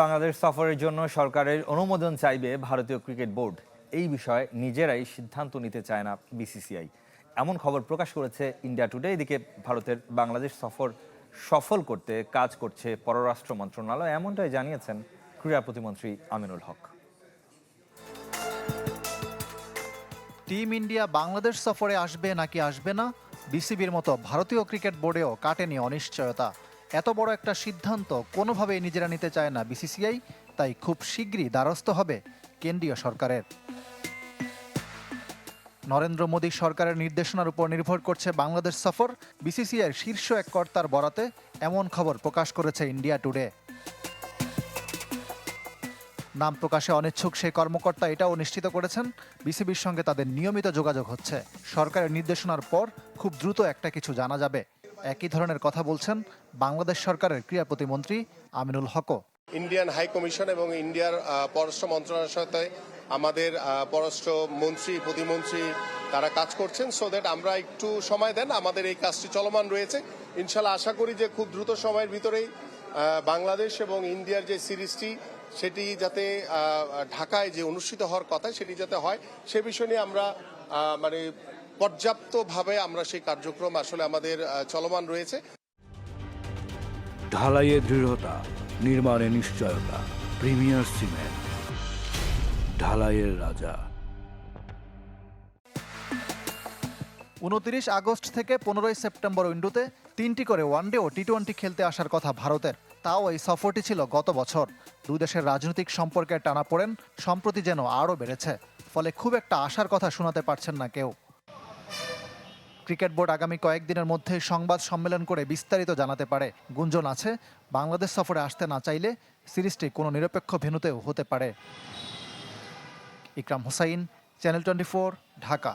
বাংলাদেশ সফরের জন্য সরকারের অনুমোদন চাইবে ভারতীয় ক্রিকেট বোর্ড। এই বিষয়ে নিজেরাই সিদ্ধান্ত নিতে চায় না বিসিসিআই, এমন খবর প্রকাশ করেছে ইন্ডিয়া টুডে। এদিকে ভারতের বাংলাদেশ সফর সফল করতে কাজ করছে পররাষ্ট্র মন্ত্রণালয়, এমনটাই জানিয়েছেন ক্রীড়া প্রতিমন্ত্রী আমিনুল হক। টিম ইন্ডিয়া বাংলাদেশ সফরে আসবে নাকি আসবে না, বিসিবির মতো ভারতীয় ক্রিকেট বোর্ডেও কাটেনি অনিশ্চয়তা। এত বড় একটা সিদ্ধান্ত কোনোভাবেই নিজেরা নিতে চায় না বিসিসিআই, তাই খুব শীঘ্রই দ্বারস্থ হবে কেন্দ্রীয় সরকারের। নরেন্দ্র মোদী সরকারের নির্দেশনার উপর নির্ভর করছে বাংলাদেশ সফর। বিসিসিআইয়ের শীর্ষ এক কর্তার বরাতে এমন খবর প্রকাশ করেছে ইন্ডিয়া টুডে। নাম প্রকাশে অনিচ্ছুক সেই কর্মকর্তা এটাও নিশ্চিত করেছেন, বিসিবির সঙ্গে তাদের নিয়মিত যোগাযোগ হচ্ছে। সরকারের নির্দেশনার পর খুব দ্রুত একটা কিছু জানা যাবে। একই ধরনের কথা বলছেন বাংলাদেশ সরকারের ক্রীড়া প্রতিমন্ত্রী আমিনুল হকও। ইন্ডিয়ান হাই কমিশন এবং ইন্ডিয়ার পররাষ্ট্র মন্ত্রণালয়ের সাথে আমাদের পররাষ্ট্র মন্ত্রী প্রতিমন্ত্রী তারা কাজ করছেন, সো দ্যাট আমরা একটু সময় দেন, আমাদের এই কাজটি চলমান রয়েছে। ইনশাল্লাহ আশা করি যে খুব দ্রুত সময়ের ভিতরেই বাংলাদেশ এবং ইন্ডিয়ার যে সিরিজটি সেটি যাতে ঢাকায় যে অনুষ্ঠিত হওয়ার কথা সেটি যাতে হয়, সে বিষয় নিয়ে আমরা পর্যাপ্তভাবে আমরা সেই কার্যক্রম আসলে আমাদের চলমান রয়েছে। ঢালাইয়ে দৃঢ়তা, নির্মাণে নিশ্চয়তা, প্রিমিয়ার সিমেন্ট, ঢালাইয়ের রাজা। 29 আগস্ট থেকে 15 সেপ্টেম্বর উইন্ডোতে 3টি করে ওয়ানডে ও টি-20 খেলতে আসার কথা ভারতের। তাও এই সফরটি ছিল গত বছর। দুই দেশের রাজনৈতিক সম্পর্কের টানাপোড়েন সম্প্রতি যেন আরও বেড়েছে, ফলে খুব একটা আশার কথা শোনাতে পারছেন না কেউ। ক্রিকেট বোর্ড আগামী কয়েকদিনের মধ্যে সংবাদ সম্মেলন করে বিস্তারিত জানাতে পারে। গুঞ্জন আছে বাংলাদেশ সফরে আসতে না চাইলে সিরিজটি কোনো নিরপেক্ষ ভেন্যুতেও হতে পারে। ইকরাম হোসাইন, চ্যানেল 24, ঢাকা।